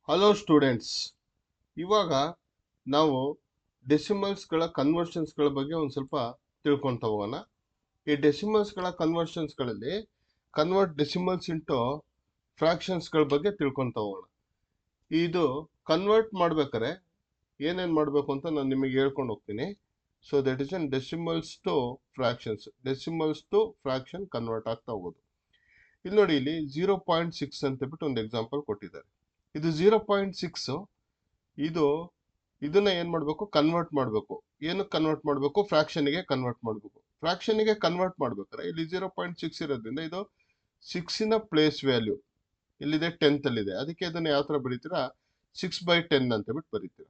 Hello students, ಇವಾಗ ನಾವು ಡೆಸಿಮಲ್ಸ್ಗಳ ಕನ್ವರ್ಷನ್ಸ್ಗಳ ಬಗ್ಗೆ ಒಂದು ಸ್ವಲ್ಪ ತಿಳ್ಕೊತಾ ಹೋಗೋಣ. ಈ ಡೆಸಿಮಲ್ಸ್ಗಳ ಕನ್ವರ್ಷನ್ಸ್ಗಳಲ್ಲಿ ಕನ್ವರ್ಟ್ ಡೆಸಿಮಲ್ಸ್ ಇಂಟು ಫ್ರಾಕ್ಷನ್ಸ್ಗಳ ಬಗ್ಗೆ ತಿಳ್ಕೊತಾ ಹೋಗೋಣ. ಇದು ಕನ್ವರ್ಟ್ ಮಾಡ್ಬೇಕಾರೆ ಏನೇನು ಮಾಡಬೇಕು ಅಂತ ನಾನು ನಿಮಗೆ ಹೇಳ್ಕೊಂಡು ಹೋಗ್ತೀನಿ. So that is on decimals to fractions, decimals to fraction convert ಆಗ್ತಾ ಹೋಗೋದು. ಇಲ್ಲಿ ನೋಡಿ, ಇಲ್ಲಿ 0.6 ಅಂತ ಬಿಟ್ಟು ಒಂದು ಎಕ್ಸಾಂಪಲ್ ಕೊಟ್ಟಿದ್ದಾರೆ. ಇದು 0.6, ಇದನ್ನ ಏನ್ ಮಾಡಬೇಕು, ಕನ್ವರ್ಟ್ ಮಾಡಬೇಕು. ಏನಕ್ಕೆ ಕನ್ವರ್ಟ್ ಮಾಡಬೇಕು? ಫ್ರಾಕ್ಷನ್ಗೆ ಕನ್ವರ್ಟ್ ಮಾಡಬೇಕು. ಫ್ರಾಕ್ಷನ್ಗೆ ಕನ್ವರ್ಟ್ ಮಾಡ್ಬೇಕಾದ್ರೆ ಇಲ್ಲಿ 0.6 ಇರೋದ್ರಿಂದ ಇದು 6ನ ಪ್ಲೇಸ್ ವ್ಯಾಲ್ಯೂ ಇಲ್ಲಿದೆ, 10th ಅಲ್ಲಿದೆ. ಅದಕ್ಕೆ ಇದನ್ನ ಯಾವ ತರ ಬರೀತೀರಾ, 6/10 ಅಂತ ಬಿಟ್ಟು ಬರೀತೀರಾ.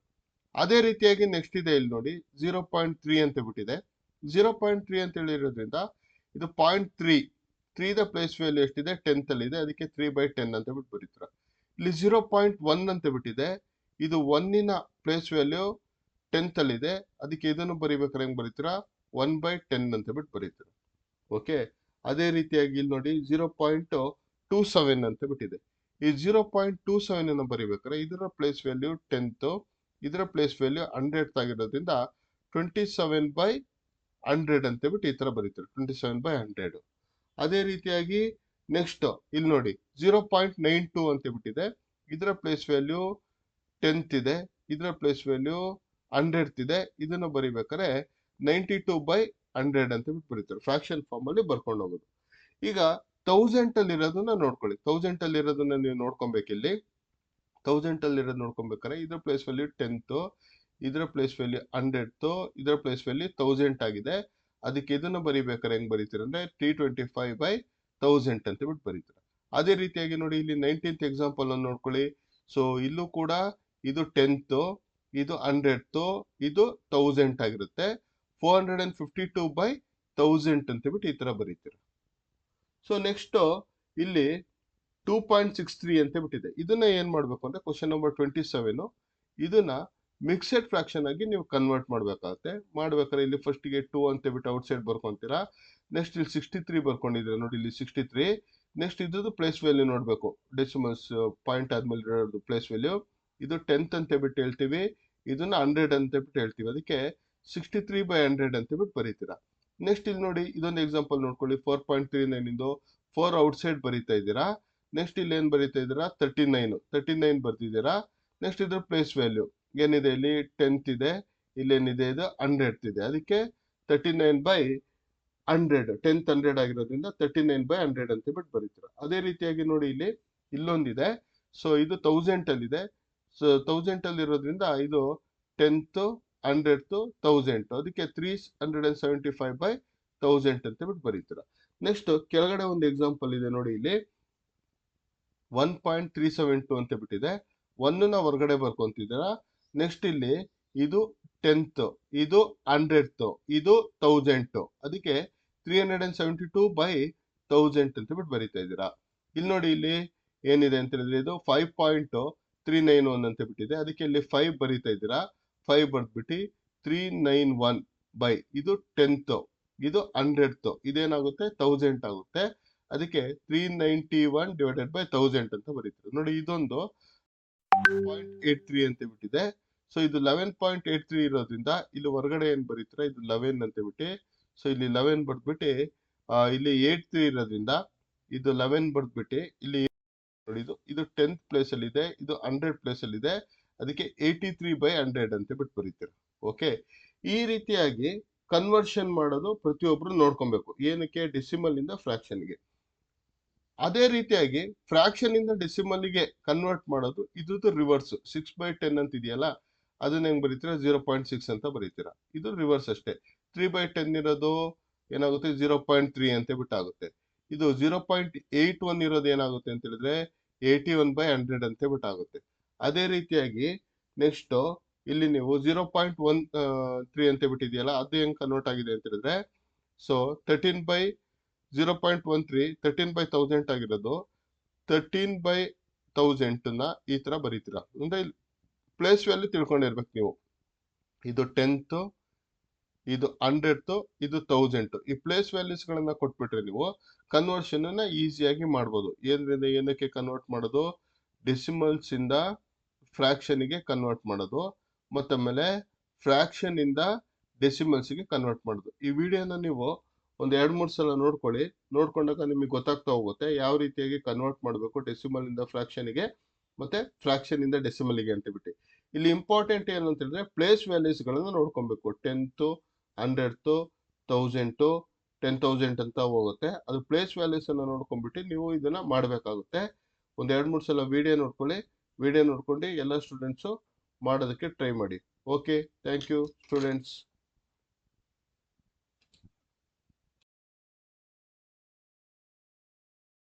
ಅದೇ ರೀತಿಯಾಗಿ ನೆಕ್ಸ್ಟ್ ಇದೆ, ಇಲ್ಲಿ ನೋಡಿ 0.3 ಅಂತ ಬಿಟ್ಟಿದೆ. 0.3 ಅಂತ ಹೇಳಿರೋದ್ರಿಂದ ಇದು 0.3 ದ ಪ್ಲೇಸ್ ವ್ಯಾಲ್ಯೂ ಎಷ್ಟಿದೆ, 10th ಅಲ್ಲಿದೆ. ಅದಕ್ಕೆ 3/10 ಅಂತ ಬಿಟ್ಟು ಬರೀತೀರಾ. ಇಲ್ಲಿ 0.1 ಅಂತ ಬಿಟ್ಟಿದೆ. ಇದು 1ನ ಪ್ಲೇಸ್ ವ್ಯಾಲ್ಯೂ 10th ಅಲ್ಲಿದೆ. ಅದಕ್ಕೆ ಇದನ್ನು ಬರೀಬೇಕಾದ್ರೆ ಹೆಂಗ್ ಬರೀತೀರಾ, 1/10 ಅಂತ ಬಿಟ್ಟು ಬರೀತೀರಾ. ಓಕೆ, ಅದೇ ರೀತಿಯಾಗಿ ಇಲ್ಲಿ ನೋಡಿ 0.27 ಅಂತ ಬಿಟ್ಟಿದೆ. ಈ 0.27 ಅನ್ನು ಬರೀಬೇಕಾದ್ರೆ ಇದರ ಪ್ಲೇಸ್ ವ್ಯಾಲ್ಯೂ 10th, ಇದರ ಪ್ಲೇಸ್ ವ್ಯಾಲ್ಯೂ 100th ಆಗಿರೋದ್ರಿಂದ 27/100 ಅಂತ ಬಿಟ್ಟು ಈ ತರ ಬರೀತಾರೆ, 27/100. ಅದೇ ರೀತಿಯಾಗಿ ನೆಕ್ಸ್ಟ್ ಇಲ್ಲಿ ನೋಡಿ 0.92 ಅಂತ ಬಿಟ್ಟಿದೆ. ಇದರ ಪ್ಲೇಸ್ ವ್ಯಾಲ್ಯೂ 10th ಇದೆ, ಇದರ ಪ್ಲೇಸ್ ವ್ಯಾಲ್ಯೂ 100th ಇದೆ. ಇದನ್ನು ಬರೀಬೇಕಾದ್ರೆ 92/100 ಅಂತ ಬಿಟ್ಟು ಬರೀತಾರೆ. ಫ್ರಾಕ್ಷನ್ ಫಾರ್ಮ್ ಅಲ್ಲಿ ಬರ್ಕೊಂಡು ಹೋಗೋದು. ಈಗ 1000 ಅಲ್ಲಿ ಇರೋದನ್ನ ನೋಡ್ಕೊಳ್ಳಿ. 1000 ಅಲ್ಲಿ ಇರೋದನ್ನ ನೀವು ನೋಡ್ಕೊಬೇಕು. ಇಲ್ಲಿ 1000 ಅಲ್ಲಿ ಇರೋದು ನೋಡ್ಕೊಬೇಕಾದ್ರೆ ಇದರ ಪ್ಲೇಸ್ ವ್ಯಾಲ್ಯೂ 10th, ಇದರ ಪ್ಲೇಸ್ ವ್ಯಾಲ್ಯೂ 100th, ಇದರ ಪ್ಲೇಸ್ ವ್ಯಾಲ್ಯೂ 1000 ಆಗಿದೆ. ಅದಕ್ಕೆ ಇದನ್ನು ಬರೀಬೇಕಾದ್ರೆ ಹೆಂಗ್ ಬರೀತೀರ ಅಂದ್ರೆ 325/1000 ಅಂತ ಬಿಟ್ಟು ಬರೀತೀರ. ಅದೇ ರೀತಿಯಾಗಿ ನೋಡಿ, ಇಲ್ಲಿ 19th ಎಕ್ಸಾಂಪಲ್ ಅನ್ನು ನೋಡ್ಕೊಳ್ಳಿ. ಸೊ ಇಲ್ಲೂ ಕೂಡ ಇದು 10th, ಇದು 100th, ಇದು 1000 ಆಗಿರುತ್ತೆ. 452/1000 ಅಂತ ಬಿಟ್ಟು ಈ ತರ ಬರೀತೀರ. ಸೊ ನೆಕ್ಸ್ಟ್ ಇಲ್ಲಿ 2.63 ಅಂತ ಬಿಟ್ಟಿದೆ. ಇದನ್ನ ಏನ್ ಮಾಡ್ಬೇಕು ಅಂದ್ರೆ ಕ್ವಶನ್ ನಂಬರ್ 27, ಇದನ್ನ ಮಿಕ್ಸೆಡ್ ಫ್ರಾಕ್ಷನ್ ಆಗಿ ನೀವು ಕನ್ವರ್ಟ್ ಮಾಡ್ಬೇಕಾಗುತ್ತೆ. ಮಾಡ್ಬೇಕಾದ್ರೆ ಇಲ್ಲಿ ಫಸ್ಟ್ ಗೆ 2 ಅಂತ ಬಿಟ್ಟು ಔಟ್ ಸೈಡ್ ಬರ್ಕೊಂತೀರಾ. ನೆಕ್ಸ್ಟ್ ಇಲ್ಲಿ 63 ಬರ್ಕೊಂಡಿದ್ದೀರಾ ನೋಡಿ, ಇಲ್ಲಿ 63. ನೆಕ್ಸ್ಟ್ ಇದ್ರದ್ದು ಪ್ಲೇಸ್ ವ್ಯಾಲ್ಯೂ ನೋಡ್ಬೇಕು, ಡೆಸಿಮಲ್ಸ್ ಪಾಯಿಂಟ್ ಆದ್ಮೇಲೆ ಇರೋದು ಪ್ಲೇಸ್ ವ್ಯಾಲ್ಯೂ. ಇದು 10th ಅಂತ ಬಿಟ್ಟು ಹೇಳ್ತೀವಿ, ಇದನ್ನ 100 ಅಂತ ಬಿಟ್ಟು ಹೇಳ್ತೀವಿ. ಅದಕ್ಕೆ 63/100 ಅಂತ ಬಿಟ್ಟು ಬರೀತೀರಾ. ನೆಕ್ಸ್ಟ್ ಇಲ್ಲಿ ನೋಡಿ, ಇದೊಂದು ಎಕ್ಸಾಂಪಲ್ ನೋಡ್ಕೊಳ್ಳಿ. 4.39 ಇಂದು 4 ಔಟ್ ಸೈಡ್ ಬರೀತಾ ಇದ್ದೀರಾ. ನೆಕ್ಸ್ಟ್ ಇಲ್ಲಿ ಏನ್ ಬರೀತಾ ಇದ್ದೀರಾ, 39 ಬರ್ತಿದ್ದೀರಾ. ನೆಕ್ಸ್ಟ್ ಇದ್ರ ಪ್ಲೇಸ್ ವ್ಯಾಲ್ಯೂ ಏನಿದೆ, ಇಲ್ಲಿ 10th ಇದೆ, ಇಲ್ಲೇನಿದೆ, ಇದು 100th ಇದೆ. ಅದಕ್ಕೆ 39/100, 10th 100 ಆಗಿರೋದ್ರಿಂದ 39/100 ಅಂತ ಬಿಟ್ಟು ಬರೀತೀರಾ. ಅದೇ ರೀತಿಯಾಗಿ ನೋಡಿ, ಇಲ್ಲಿ ಇಲ್ಲೊಂದಿದೆ. ಸೊ ಇದು 1000 ಅಲ್ಲಿದೆ. ಸೊ 1000 ಅಲ್ಲಿ ಇರೋದ್ರಿಂದ ಇದು 10th, 100th, 1000, ಅದಕ್ಕೆ 375/1000 ಅಂತ ಬಿಟ್ಟು ಬರೀತೀರಾ. ನೆಕ್ಸ್ಟ್ ಕೆಳಗಡೆ ಒಂದು ಎಕ್ಸಾಂಪಲ್ ಇದೆ ನೋಡಿ, ಇಲ್ಲಿ 1.372 ಅಂತ ಬಿಟ್ಟಿದೆ. 1ನ ಹೊರಗಡೆ ಬರ್ಕೊಂತಿದ್ದೀರಾ. ನೆಕ್ಸ್ಟ್ ಇಲ್ಲಿ ಇದು 10th, ಇದು 100th, ಇದು 1000, ಅದಕ್ಕೆ 372/1000 ಅಂತ ಬಿಟ್ಟು ಬರೀತಾ ಇದ್ದೀರಾ. ಇಲ್ಲಿ ನೋಡಿ, ಇಲ್ಲಿ ಏನಿದೆ ಅಂತ ಹೇಳಿದ್ರೆ ಇದು 5.391 ಅಂತ ಬಿಟ್ಟಿದೆ. ಅದಕ್ಕೆ ಇಲ್ಲಿ 5 ಬರೀತಾ ಇದ್ದೀರಾ. 5 ಬರ್ದ್ಬಿಟ್ಟು 391 ಇದು 10th, ಇದು 100th, ಇದೇನಾಗುತ್ತೆ 1000 ಆಗುತ್ತೆ. ಅದಕ್ಕೆ 391/1000 ಅಂತ ಬರೀತಾರೆ ನೋಡಿ. ಇದೊಂದು 0.83 ಅಂತ ಬಿಟ್ಟಿದೆ. ಸೊ ಇದು 11.83 ಇರೋದ್ರಿಂದ ಇಲ್ಲಿ ಹೊರಗಡೆ ಏನ್ ಬರೀತೀರಾ, ಇದು 11 ಅಂತ ಬಿಟ್ಟು. ಸೊ ಇಲ್ಲಿ 11 ಬರ್ದ್ಬಿಟ್ಟು ಇಲ್ಲಿ 83 ಇರೋದ್ರಿಂದ ಇದು 11 ಬರ್ದ್ಬಿಟ್ಟು ಇಲ್ಲಿ ನೋಡಿ, ಇದು 10th ಪ್ಲೇಸ್ ಅಲ್ಲಿ ಇದೆ, ಇದು 100 ಪ್ಲೇಸ್ ಅಲ್ಲಿ ಇದೆ. ಅದಕ್ಕೆ 83/100 ಅಂತ ಬಿಟ್ಟು ಬರೀತೀರಾ. ಓಕೆ, ಈ ರೀತಿಯಾಗಿ ಕನ್ವರ್ಷನ್ ಮಾಡೋದು ಪ್ರತಿಯೊಬ್ರು ನೋಡ್ಕೊಬೇಕು. ಏನಕ್ಕೆ, ಡೆಸಿಮಲ್ ಇಂದ ಫ್ರಾಕ್ಷನ್ಗೆ. ಅದೇ ರೀತಿಯಾಗಿ ಫ್ರಾಕ್ಷನ್ ಇಂದ ಡೆಸಿಮಲ್ ಗೆ ಕನ್ವರ್ಟ್ ಮಾಡೋದು ಇದ್ರದ್ದು ರಿವರ್ಸ್. 6/10 ಅಂತ ಇದೆಯಲ್ಲ, ಅದನ್ನ ಹೆಂಗ್ ಬರೀತೀರಾ, 0.6 ಅಂತ ಬರೀತೀರಾ. ಇದು ರಿವರ್ಸ್ ಅಷ್ಟೇ. 3/10 ಇರೋದು ಏನಾಗುತ್ತೆ, 0.3 ಅಂತ ಬಿಟ್ಟು ಆಗುತ್ತೆ. ಇದು 0.81 ಇರೋದು ಏನಾಗುತ್ತೆ ಅಂತ ಹೇಳಿದ್ರೆ 81/100 ಅಂತ ಬಿಟ್ಟು ಆಗುತ್ತೆ. ಅದೇ ರೀತಿಯಾಗಿ ನೆಕ್ಸ್ಟ್ ಇಲ್ಲಿ ನೀವು 0.13 ಅಂತ ಬಿಟ್ಟಿದೆಯಲ್ಲ, ಅದು ಹೆಂಗ್ ಕನ್ವರ್ಟ್ ಆಗಿದೆ ಅಂತ ಹೇಳಿದ್ರೆ, ಸೊ 13/1000 ಆಗಿರೋದು 13/1000 ನ ಈ ತರ ಬರೀತೀರಾ. ಅಂದ್ರೆ ಪ್ಲೇಸ್ ವ್ಯಾಲ್ಯೂ ತಿಳ್ಕೊಂಡಿರ್ಬೇಕು ನೀವು. ಇದು 10th, ಇದು 100th, ಇದು 1000. ಈ ಪ್ಲೇಸ್ ವ್ಯಾಲ್ಯೂಸ್ ಗಳನ್ನ ಕೊಟ್ಬಿಟ್ರೆ ನೀವು ಕನ್ವರ್ಷನ್ ಅನ್ನ ಈಸಿಯಾಗಿ ಮಾಡ್ಬೋದು. ಏನಕ್ಕೆ ಕನ್ವರ್ಟ್ ಮಾಡೋದು, ಡೆಸಿಮಲ್ಸ್ ಇಂದ ಫ್ರಾಕ್ಷನ್ಗೆ ಕನ್ವರ್ಟ್ ಮಾಡೋದು, ಮತ್ತಾಮೇಲೆ ಫ್ರಾಕ್ಷನ್ ಇಂದ ಡೆಸಿಮಲ್ಸ್ಗೆ ಕನ್ವರ್ಟ್ ಮಾಡೋದು. ಈ ವಿಡಿಯೋನ ನೀವು ಒಂದು 2-3 ಸಲ ನೋಡ್ಕೊಳ್ಳಿ. ನೋಡ್ಕೊಂಡಾಗ ನಿಮಗೆ ಗೊತ್ತಾಗ್ತಾ ಹೋಗುತ್ತೆ ಯಾವ ರೀತಿಯಾಗಿ ಕನ್ವರ್ಟ್ ಮಾಡಬೇಕು ಡೆಸಿಮಲ್ ಇಂದ ಫ್ರಾಕ್ಷನ್ಗೆ ಮತ್ತೆ ಫ್ರಾಕ್ಷನ್ ಇಂದ ಡೆಸಿಮಲ್ಗೆ ಅಂತ ಬಿಟ್ಟು. ಇಲ್ಲಿ ಇಂಪಾರ್ಟೆಂಟ್ ಏನು ಅಂತ ಹೇಳಿದ್ರೆ ಪ್ಲೇಸ್ ವ್ಯಾಲ್ಯೂಸ್ ಗಳನ್ನ ನೋಡ್ಕೊಬೇಕು. 10th 100th 1000 10,000 ಅಂತ ಹೋಗುತ್ತೆ. ಅದು ಪ್ಲೇಸ್ ವ್ಯಾಲ್ಯೂಸ್ ಅನ್ನ ನೋಡ್ಕೊಂಡ್ಬಿಟ್ಟು ನೀವು ಇದನ್ನ ಮಾಡಬೇಕಾಗುತ್ತೆ. ಒಂದು 2-3 ಸಲ ವಿಡಿಯೋ ನೋಡ್ಕೊಳ್ಳಿ. ವಿಡಿಯೋ ನೋಡ್ಕೊಂಡು ಎಲ್ಲ ಸ್ಟೂಡೆಂಟ್ಸು ಮಾಡೋದಕ್ಕೆ ಟ್ರೈ ಮಾಡಿ. Okay, thank you students.